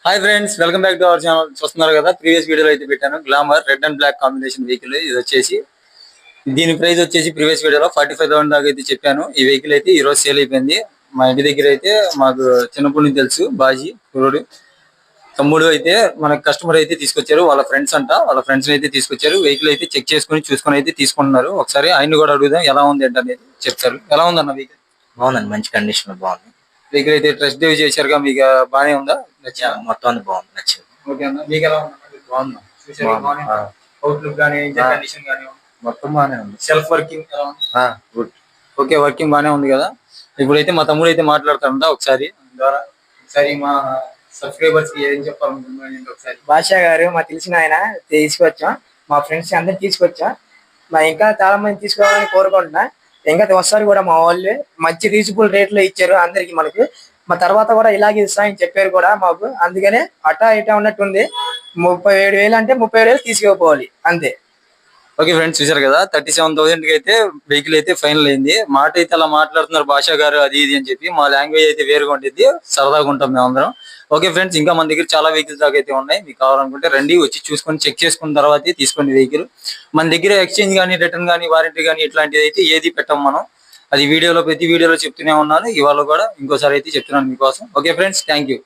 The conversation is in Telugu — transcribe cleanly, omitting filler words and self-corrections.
Hi friends, welcome back to our channel. చూస్తున్నారు కదా, ప్రీవియస్ వీడియోలో అయితే పెట్టాను glamour red and black combination vehicle. ఇది వచ్చేసి దీని ప్రైస్ వచ్చేసి ప్రీవియస్ వీడియోలో 45,000 దాకా అయితే చెప్పాను. ఈ వెహికల్ అయితే ఈ రోజు సేల్ అయిపోయింది. మా ఇంటి దగ్గర అయితే మాకు చిన్నప్పటి నుంచి తెలుసు బాజీ కురుడు తమ్ముడు అయితే మన కస్టమర్ అయితే తీసుకొచ్చారు. వాళ్ళ ఫ్రెండ్స్ అంట, వాళ్ళ ఫ్రెండ్స్ అయితే తీసుకొచ్చారు. వెహికల్ అయితే చెక్ చూసుకొని అయితే తీసుకుంటున్నారు. ఒకసారి ఆయన కూడా అడుగుదాం ఎలా ఉంది ఏంటనేది చెప్తారు. ఎలా ఉంది అన్న వెహికల్? బాగుందండి, మంచి కండిషన్ లో బాగుంది. వెహికల్ అయితే టెస్ట్ డ్రైవ్ చేశారుగా, మీకు బాగానే ఉందా? మొత్తం అంతా బాగుంది, నచ్చింది. ఓకే అన్న, మీకు ఎలా ఉంది? బాగుంది, అవుట్లుక్ కానీ ఇంజన్ కండిషన్ కానీ మొత్తం బాగానే ఉంది. Self working good. Okay, working బాగానే ఉంది కదా. ఇప్పుడైతే మా తమ్ముడు అయితే మాట్లాడతాడంట. ఒకసారి ద్వారా ఒకసారి మా సబ్స్క్రైబర్స్ కి ఏం చెప్పాలనుకుంటున్నాను ఒకసారి. బాషా గారు మా తెలిసిన ఆయన తీసుకొచ్చాం, మా ఫ్రెండ్స్ అందరు తీసుకొచ్చాం. మా ఇంకా చాలా మంది తీసుకోవాలని కోరుకుంటున్నా. ఇంకా వస్తారు కూడా మా వాళ్ళు. మంచి రీజనబుల్ రేట్ లో ఇచ్చారు అందరికి. మనకి మా తర్వాత కూడా ఇలాగే ఇస్తామని చెప్పారు కూడా మాకు. అందుకనే అటా ఇటా ఉన్నట్టుంది. 37,000 అంటే 37,000 తీసుకుపోవాలి అంతే. ఓకే ఫ్రెండ్స్, చూసారు కదా, 37,000 కి అయితే వెహికల్ అయితే ఫైనల్ అయింది. మాట అయితే అలా మాట్లాడుతున్నారు భాషా గారు, అది ఇది అని చెప్పి. మా లాంగ్వేజ్ అయితే వేరుగా ఉంటుంది, సరదాగా ఉంటాం మేము అందరం. ఓకే ఫ్రెండ్స్, ఇంకా మన దగ్గర చాలా వెహికల్స్ దాకా అయితే ఉన్నాయి. మీకు కావాలనుకుంటే రండి, వచ్చి చూసుకొని చెక్ చేసుకున్న తర్వాత తీసుకోండి వెహికల్. మన దగ్గర ఎక్స్చేంజ్ కానీ, రిటర్న్ కానీ, వారంటీ కానీ ఇట్లాంటిది అయితే ఏది పెట్టాం మనం. అది ప్రతి వీడియోలో చెప్తూనే ఉన్నాను. ఇవాళ కూడా ఇంకోసారి అయితే చెప్తున్నాను మీకోసం. Okay friends, thank you.